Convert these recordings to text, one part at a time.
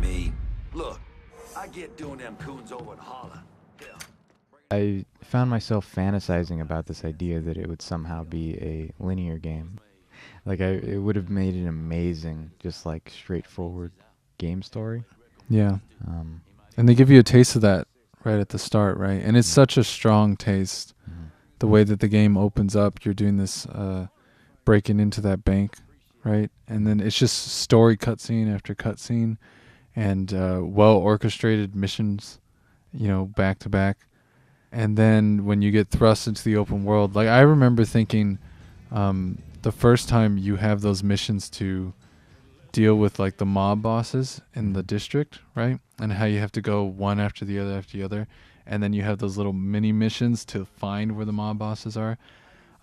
me. Look, I get doing them coons over in Holla. Hell. I found myself fantasizing about this idea that it would somehow be a linear game. Like it would have made an amazing, just like straightforward game story. Yeah. Um, And they give you a taste of that right at the start, right? And it's such a strong taste. mhm. The way that the game opens up, you're doing this breaking into that bank, right? And then it's just story cutscene after cutscene and well orchestrated missions, back to back. And then when you get thrust into the open world, like I remember thinking the first time you have those missions to deal with like the mob bosses in the district, right? And how you have to go one after the other. And then you have those little mini missions to find where the mob bosses are.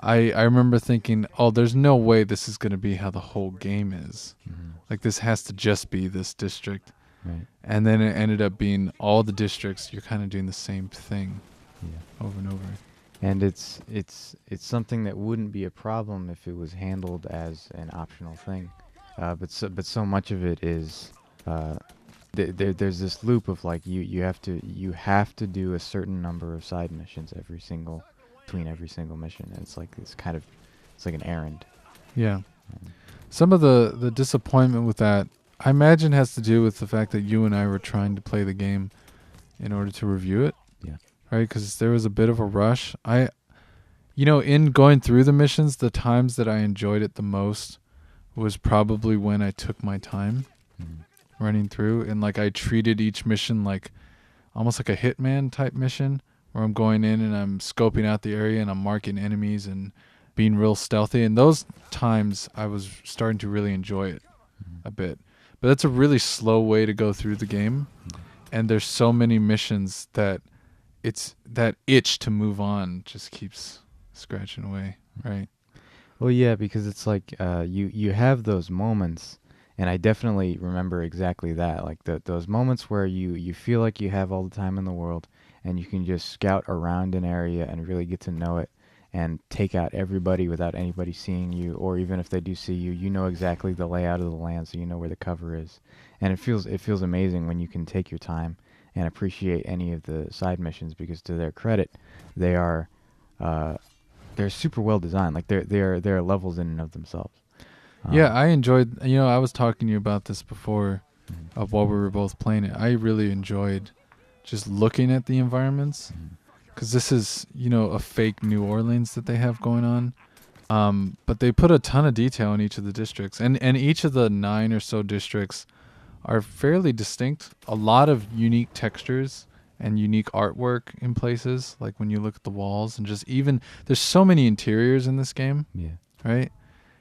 I remember thinking, oh, there's no way this is going to be how the whole game is. Mhm. Like this has to just be this district. Right. And then it ended up being all the districts. You're kind of doing the same thing Yeah. over and over. And it's something that wouldn't be a problem if it was handled as an optional thing. But so much of it is there's this loop of like you have to do a certain number of side missions between every single mission. And it's like it's like an errand. Yeah. Um, Some of the disappointment with that, I imagine, has to do with the fact that you and I were trying to play the game in order to review it. Yeah. Right? Because there was a bit of a rush. In going through the missions, the times that I enjoyed it the most was probably when I took my time mhm. running through, and like I treated each mission like almost like a hitman type mission, where I'm going in and I'm scoping out the area and I'm marking enemies and being real stealthy. And those times I was starting to really enjoy it Mhm. a bit. But that's a really slow way to go through the game. Mhm. And there's so many missions that it's that itch to move on just keeps scratching away, right? Well, yeah, because it's like you have those moments, and I definitely remember exactly that. Like those moments where you feel like you have all the time in the world, and you can just scout around an area and really get to know it, and take out everybody without anybody seeing you, or even if they do see you, you know exactly the layout of the land, so you know where the cover is, and it feels amazing when you can take your time and appreciate any of the side missions because to their credit, they are. They're super well designed. Like they're levels in and of themselves. Yeah, I enjoyed. I was talking to you about this before, Mhm. while we were both playing it. I really enjoyed just looking at the environments, Mhm. because this is a fake New Orleans that they have going on. But they put a ton of detail in each of the districts, and each of the 9 or so districts are fairly distinct. A lot of unique textures and unique artwork in places, like when you look at the walls and just even there's so many interiors in this game, Yeah. right?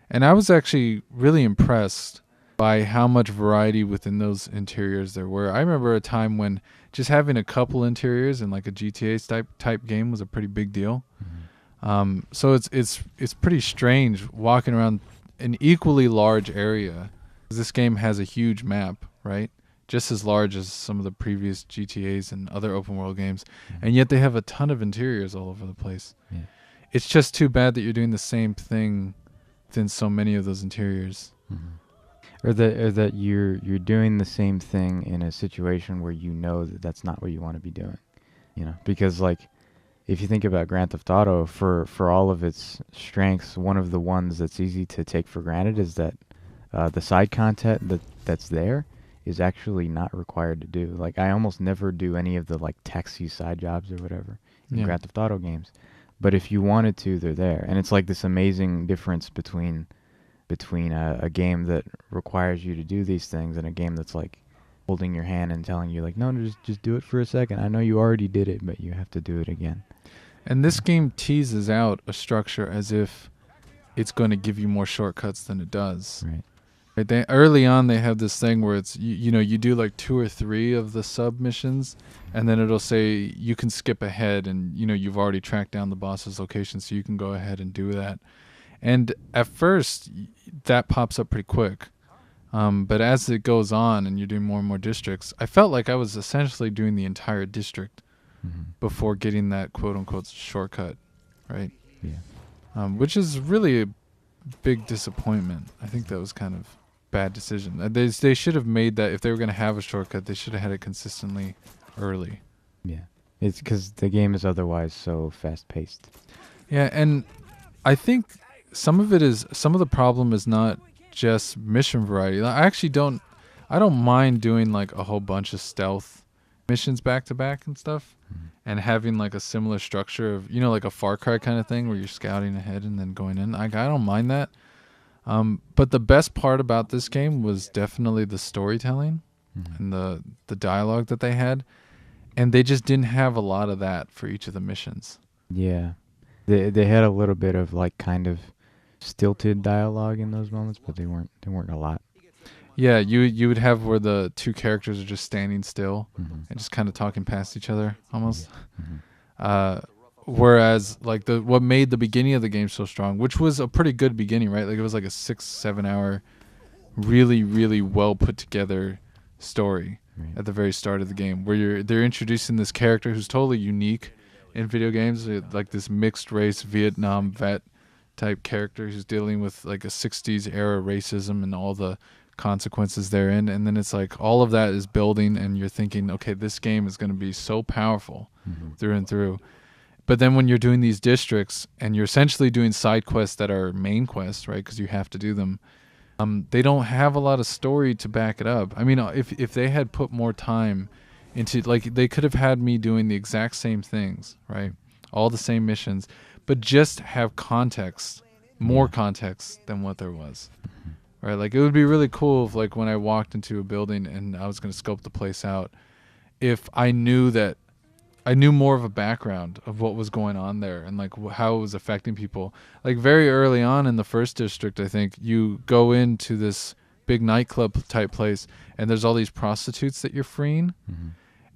And I was actually really impressed by how much variety within those interiors there were. I remember a time when just having a couple interiors in like a GTA type game was a pretty big deal. Mhm. So it's pretty strange walking around an equally large area. This game has a huge map, right? Just as large as some of the previous GTAs and other open world games, Mhm. and yet they have a ton of interiors all over the place. Yeah. It's just too bad that you're doing the same thing within so many of those interiors. Mhm. Or that you're doing the same thing in a situation where you know that that's not what you want to be doing. Because like if you think about Grand Theft Auto, for all of its strengths, one of the ones that's easy to take for granted is that the side content that's there is actually not required to do. Like I almost never do any of the like taxi side jobs or whatever in Yeah. Grand Theft Auto games. But if you wanted to, they're there. And it's like this amazing difference between a game that requires you to do these things and a game that's like holding your hand and telling you like, no, just do it for a second. I know you already did it, but you have to do it again. And this game teases out a structure as if it's going to give you more shortcuts than it does. Right. Right? Early on, they have this thing where it's you do like 2 or 3 of the sub missions, and then it'll say you can skip ahead, and you've already tracked down the boss's location, so you can go ahead and do that. And at first, that pops up pretty quick. But as it goes on, and you're doing more and more districts, I felt like I was essentially doing the entire district Mhm. before getting that quote unquote shortcut, right? Yeah. Which is really a big disappointment. I think that was kind of bad decision. They should have made that, if they were going to have a shortcut, they should have had it consistently early. Yeah. It's because the game is otherwise so fast-paced. Yeah, and I think some of the problem is not just mission variety. I don't mind doing like a whole bunch of stealth missions back to back and stuff, and having like a similar structure of, like a Far Cry kind of thing where you're scouting ahead and then going in. I don't mind that. But the best part about this game was definitely the storytelling and the dialogue that they had, and they just didn't have a lot of that for each of the missions. Yeah. They had a little bit of like kind of stilted dialogue in those moments, but they weren't a lot. Yeah, you would have where the two characters are just standing still and just kind of talking past each other almost. Whereas like what made the beginning of the game so strong, which was a pretty good beginning, right? Like it was like a 6-7 hour, really, really well put together story at the very start of the game, where they're introducing this character who's totally unique in video games, like this mixed race Vietnam vet type character who's dealing with like a 60s era racism and all the consequences therein. And then it's like all of that is building, and you're thinking, okay, this game is going to be so powerful through and through. But then when you're doing these districts and you're essentially doing side quests that are main quests, right, because you have to do them, they don't have a lot of story to back it up. I mean, if they had put more time into, like, they could have had me doing the exact same things, right, all the same missions, but just have context, more context than what there was, right? Like, it would be really cool if, like, when I walked into a building and I was going to scope the place out, if I knew more of a background of what was going on there and like how it was affecting people. Like very early on in the first district, I think you go into this big nightclub type place and there's all these prostitutes that you're freeing.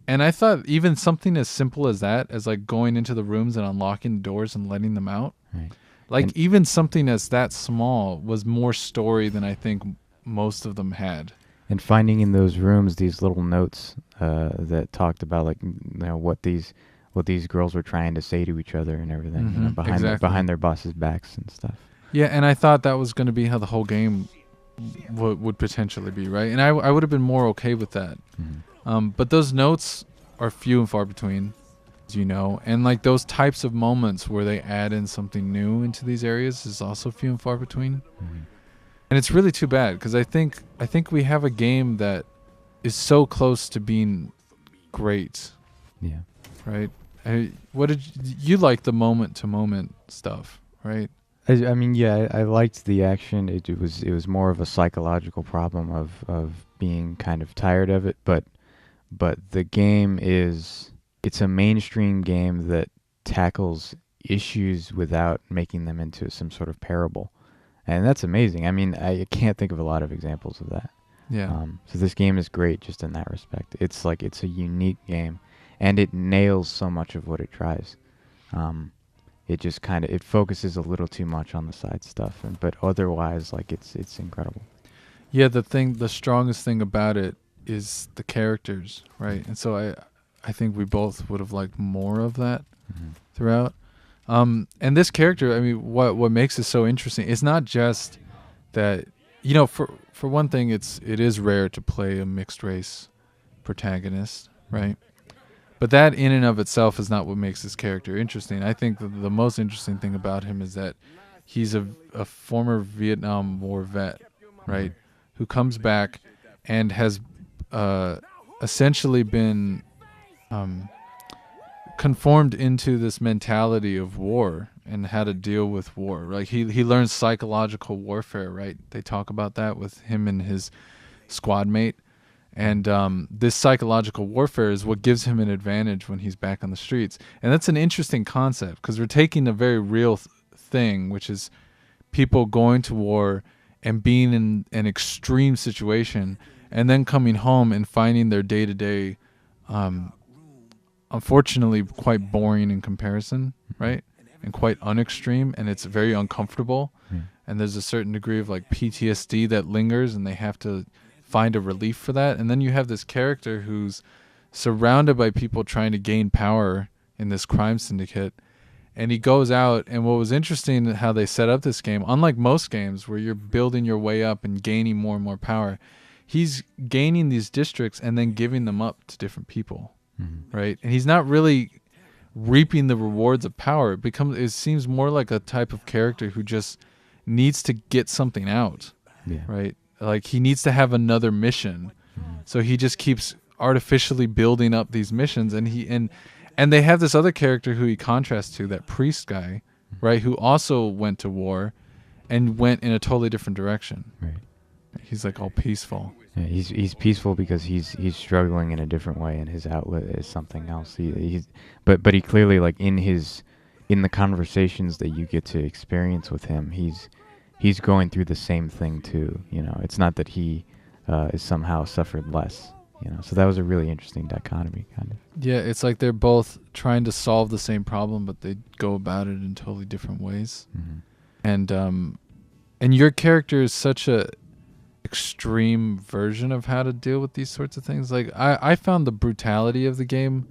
And I thought even something as simple as that, as like going into the rooms and unlocking the doors and letting them out, like even something as that small was more story than I think most of them had. And finding in those rooms these little notes that talked about, like, what these girls were trying to say to each other and everything, behind their bosses' backs and stuff. Yeah, and I thought that was going to be how the whole game would potentially be, right? And I would have been more okay with that. But those notes are few and far between, as you know, and like those types of moments where they add in something new into these areas is also few and far between. And it's really too bad, because I think we have a game that is so close to being great. Yeah. Right? What did you like the moment to moment stuff, right? I mean, yeah, I liked the action. It was more of a psychological problem of being kind of tired of it, but the game it's a mainstream game that tackles issues without making them into some sort of parable. And that's amazing. I mean, I can't think of a lot of examples of that. Yeah. So this game is great just in that respect. It's like, it's a unique game, and it nails so much of what it tries. It just kind of, it focuses a little too much on the side stuff, but otherwise, like, it's incredible. Yeah, the strongest thing about it is the characters, right? And so I think we both would have liked more of that throughout. And this character, I mean, what makes it so interesting, it's not just that, for one thing, it is rare to play a mixed race protagonist, right? But that in and of itself is not what makes this character interesting. I think the most interesting thing about him is that he's a former Vietnam War vet, right? Who comes back and has essentially been conformed into this mentality of war and how to deal with war. Like he learns psychological warfare, right? They talk about that with him and his squad mate. And this psychological warfare is what gives him an advantage when he's back on the streets. And that's an interesting concept, because we're taking a very real thing, which is people going to war and being in an extreme situation and then coming home and finding their day-to-day unfortunately quite boring in comparison, right? And quite unextreme, and it's very uncomfortable. And there's a certain degree of like PTSD that lingers, and they have to find a relief for that. And then you have this character who's surrounded by people trying to gain power in this crime syndicate, And he goes out, and what was interesting how they set up this game, unlike most games where you're building your way up and gaining more and more power, he's gaining these districts and then giving them up to different people, right? And he's not really reaping the rewards of power. It seems more like a type of character who just needs to get something out, right? Like he needs to have another mission, so he just keeps artificially building up these missions, and they have this other character who he contrasts to, that priest guy, right, who also went to war and went in a totally different direction. Right. He's like all peaceful. Yeah, he's peaceful because he's struggling in a different way, and his outlet is something else. But he clearly, like, in the conversations that you get to experience with him, he's going through the same thing too. You know, it's not that he is somehow suffered less. You know, so that was a really interesting dichotomy, kind of. Yeah, it's like they're both trying to solve the same problem, but they go about it in totally different ways. And your character is such a extreme version of how to deal with these sorts of things. Like I found the brutality of the game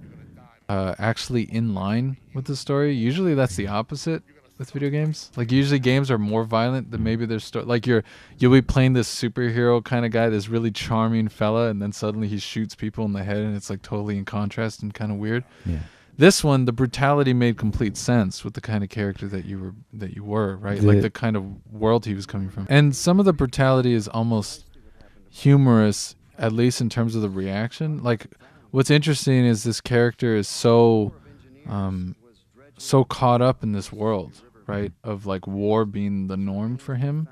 actually in line with the story. Usually that's the opposite with video games. Like usually games are more violent than maybe their story. Like you'll be playing this superhero kind of guy, this really charming fella, and then suddenly he shoots people in the head, and it's like totally in contrast and kind of weird. Yeah. This one, the brutality made complete sense with the kind of character that you were, right? Like the kind of world he was coming from. And some of the brutality is almost humorous, at least in terms of the reaction. Like what's interesting is this character is so caught up in this world, right, of like war being the norm for him,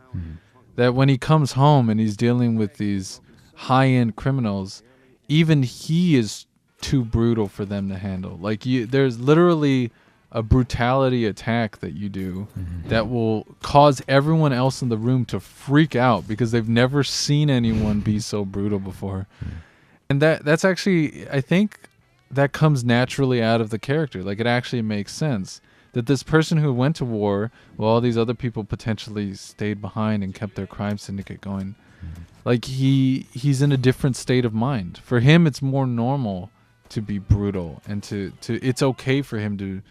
that when he comes home and he's dealing with these high-end criminals, even he is too brutal for them to handle. Like there's literally a brutality attack that you do that will cause everyone else in the room to freak out because they've never seen anyone be so brutal before. And that's actually, I think that comes naturally out of the character. Like it actually makes sense that this person who went to war while all these other people potentially stayed behind and kept their crime syndicate going, like he's in a different state of mind. For him, it's more normal to be brutal, and to it's okay for him to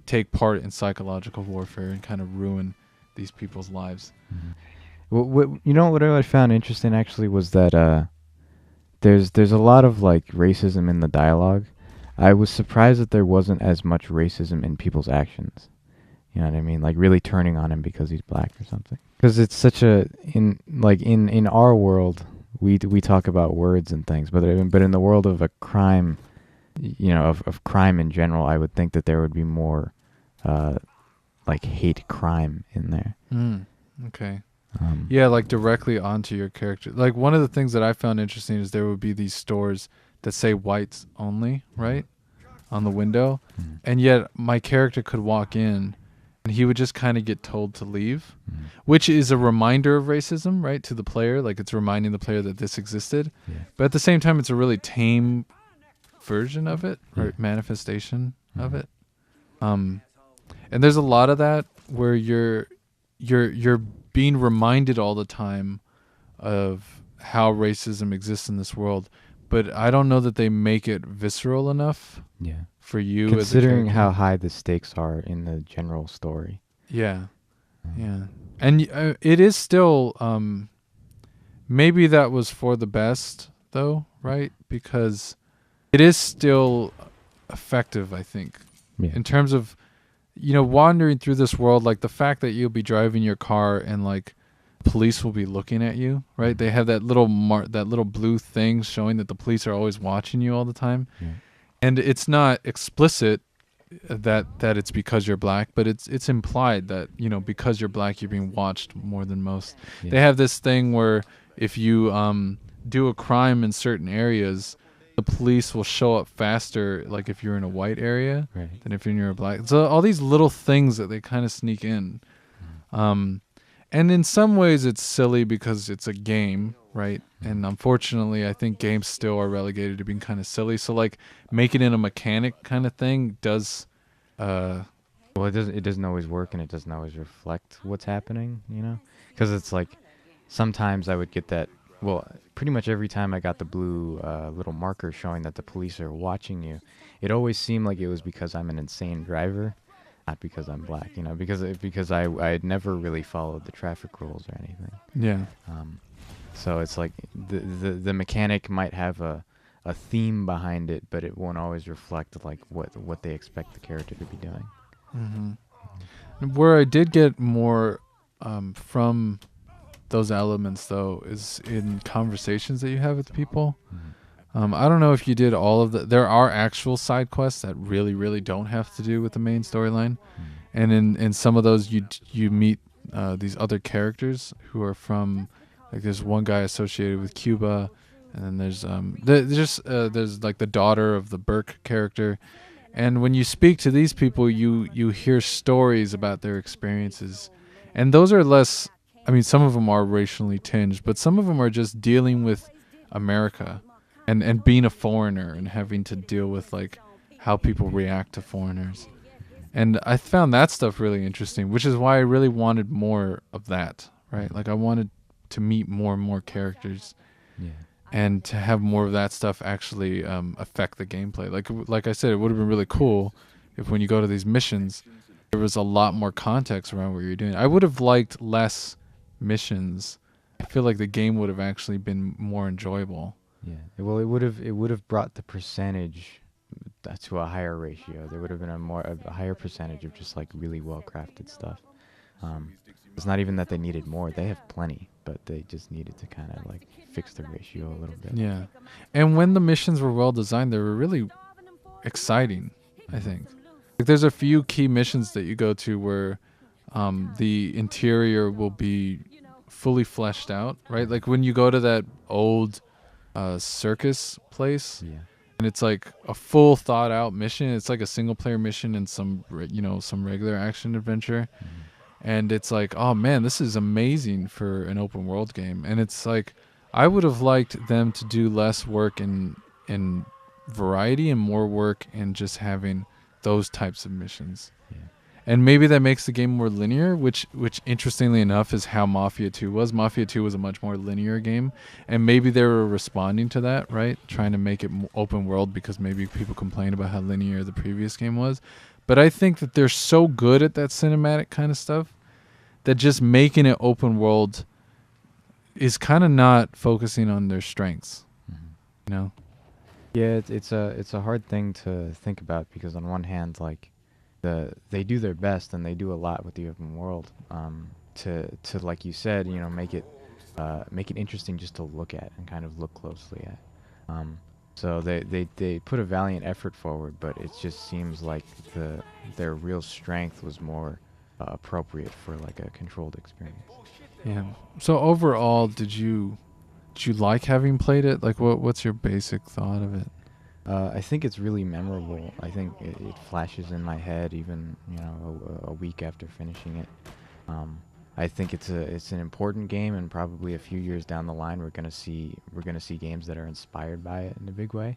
take part in psychological warfare and kind of ruin these people's lives. What I found interesting actually was that there's a lot of like racism in the dialogue. I was surprised that there wasn't as much racism in people's actions. You know what I mean? Like really turning on him because he's black or something. Because it's such in our world, we talk about words and things, but in the world of a crime, you know, of crime in general, I would think that there would be more like hate crime in there. Okay. Yeah, like directly onto your character. Like one of the things that I found interesting is there would be these stores that say whites only, right, on the window, and yet my character could walk in and he would just kind of get told to leave, which is a reminder of racism, right, to the player. Like it's reminding the player that this existed, but at the same time it's a really tame version of it, or manifestation of it. And there's a lot of that where you're being reminded all the time of how racism exists in this world, but I don't know that they make it visceral enough for you, considering how high the stakes are in the general story. Yeah. And it is still maybe that was for the best though, right? Because it is still effective, I think, in terms of, you know, wandering through this world. Like the fact that you'll be driving your car and like police will be looking at you, right? They have that little blue thing showing that the police are always watching you all the time. And it's not explicit that it's because you're black, but it's implied that, you know, because you're black you're being watched more than most. They have this thing where if you do a crime in certain areas, the police will show up faster, like if you're in a white area than if you're in a black. So all these little things that they kind of sneak in. And in some ways it's silly because it's a game, right? And unfortunately, I think games still are relegated to being kind of silly. So like making it a mechanic kind of thing does... well, it doesn't always work, and it doesn't always reflect what's happening, you know? Because it's like sometimes I would get that... Well, pretty much every time I got the blue little marker showing that the police are watching you, it always seemed like it was because I'm an insane driver. not because I'm black, you know, because I had never really followed the traffic rules or anything. Yeah. So it's like the mechanic might have a theme behind it, but it won't always reflect like what they expect the character to be doing. Where I did get more from those elements, though, is in conversations that you have with people. I don't know if you did all of the. There are actual side quests that really, really don't have to do with the main storyline, and in some of those you meet these other characters who are from, like, there's one guy associated with Cuba, and then there's like the daughter of the Burke character, and when you speak to these people, you hear stories about their experiences, and those are less. I mean, some of them are racially tinged, but some of them are just dealing with America and being a foreigner and having to deal with like how people react to foreigners. And I found that stuff really interesting, which is why I really wanted more of that, right? Like I wanted to meet more and more characters, and to have more of that stuff actually affect the gameplay. Like I said, it would have been really cool if when you go to these missions, there was a lot more context around what you're doing. I would have liked less missions. I feel like the game would have actually been more enjoyable. Yeah. Well, it would have brought the percentage to a higher ratio. There would have been a higher percentage of just like really well crafted stuff. It's not even that they needed more; they have plenty, but they just needed to kind of like fix the ratio a little bit. Yeah, and when the missions were well designed, they were really exciting. I think like there's a few key missions that you go to where the interior will be fully fleshed out, right? Like when you go to that old circus place, and it's like a full thought out mission. It's like a single player mission and some regular action adventure. And it's like, oh man, this is amazing for an open world game. And it's like, I would have liked them to do less work in variety and more work in just having those types of missions. And maybe that makes the game more linear, which interestingly enough is how Mafia 2 was. Mafia 2 was a much more linear game, and maybe they were responding to that, right? Trying to make it open world because maybe people complained about how linear the previous game was. But I think that they're so good at that cinematic kind of stuff that just making it open world is kind of not focusing on their strengths, you know? Yeah, it's a hard thing to think about because on one hand, like, they do their best and they do a lot with the open world to like you said, you know, make it interesting just to look at and kind of look closely at. So they put a valiant effort forward, but it just seems like their real strength was more appropriate for like a controlled experience. Yeah. So overall, did you like having played it? Like, what's your basic thought of it? I think it's really memorable. I think it flashes in my head even, you know, a week after finishing it. I think it's an important game, and probably a few years down the line we're gonna see games that are inspired by it in a big way.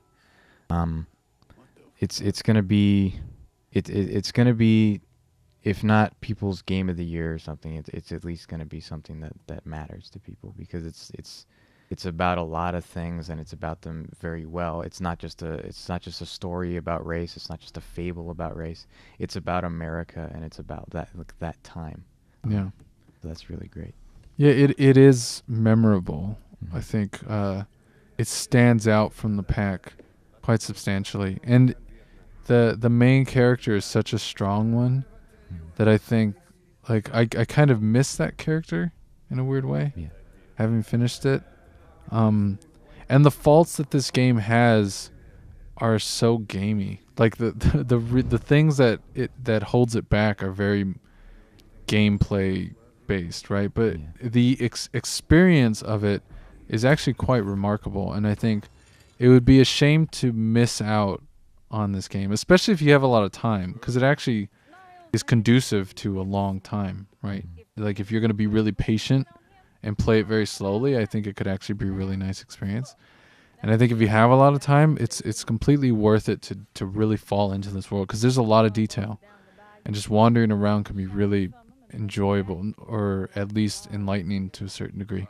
It's gonna be if not people's game of the year or something, it's at least gonna be something that matters to people because it's about a lot of things and it's about them very well. It's not just a story about race. It's not just a fable about race. It's about America and it's about that time. Yeah. So that's really great. Yeah, it is memorable. I think it stands out from the pack quite substantially. And the main character is such a strong one that I think like I kind of miss that character in a weird way. Yeah. Having finished it. And the faults that this game has are so gamey. Like the things that holds it back are very gameplay based, right? But the experience of it is actually quite remarkable, and I think it would be a shame to miss out on this game, especially if you have a lot of time, because it actually is conducive to a long time, right? Like if you're going to be really patient and play it very slowly, I think it could actually be a really nice experience. And I think if you have a lot of time, it's completely worth it to really fall into this world, because there's a lot of detail, and just wandering around can be really enjoyable, or at least enlightening to a certain degree.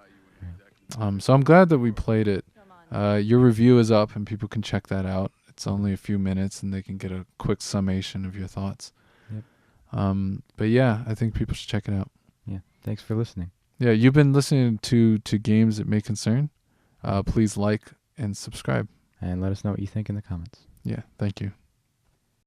So I'm glad that we played it. Your review is up and people can check that out. It's only a few minutes and they can get a quick summation of your thoughts. Yep. But yeah, I think people should check it out. Yeah. Thanks for listening. Yeah, you've been listening to Games That May Concern. Please like and subscribe. And let us know what you think in the comments. Yeah, thank you.